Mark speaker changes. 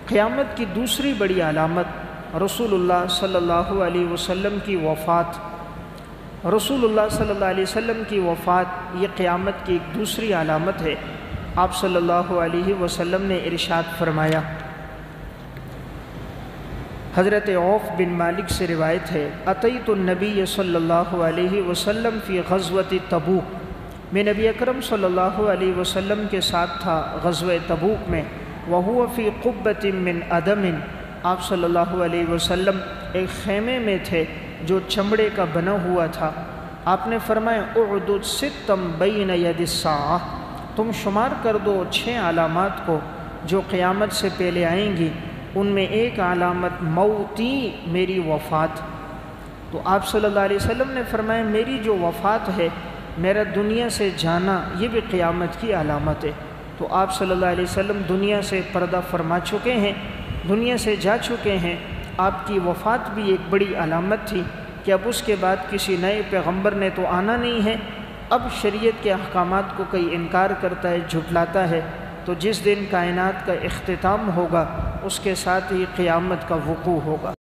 Speaker 1: قیامت کی دوسری بڑی علامت رسول اللہ صلی اللہ علیہ وسلم کی وفات۔ رسول اللہ صلی اللہ علیہ وسلم کی وفات یہ قیامت کی ایک دوسری علامت ہے۔ آپ صلی اللہ علیہ وسلم نے ارشاد فرمایا، حضرت عوف بن مالک سے روایت ہے، اتیت النبی صلی اللہ علیہ وسلم فی غزوۃ تبوک، میں نبی اکرم صلی اللہ علیہ وسلم کے ساتھ تھا غزوہ تبوک میں، وہو فی قبۃ من ادم، آپ صلی اللہ علیہ وسلم ایک خیمے میں تھے جو چمڑے کا بنا ہوا تھا۔ آپ نے فرمایا، اعدد ستم بین ید الساعہ، تم شمار کر دو 6 علامات کو جو قیامت سے پہلے آئیں گی، ان میں ایک علامت موتی، میری وفات۔ تو آپ صلی اللہ علیہ وسلم نے فرمایا، میری جو وفات ہے، میرا دنیا سے جانا، یہ بھی قیامت کی علامت ہے۔ تو آپ صلی اللہ علیہ وسلم دنیا سے پردہ فرما چکے ہیں، دنیا سے جا چکے ہیں۔ آپ کی وفات بھی ایک بڑی علامت تھی کہ اب اس کے بعد کسی نئے پیغمبر نے تو آنا نہیں ہے۔ اب شریعت کے احکامات کو کوئی انکار کرتا ہے، جھٹلاتا ہے، تو جس دن کائنات کا اختتام ہوگا اس کے ساتھ ہی قیامت کا وقوع ہوگا۔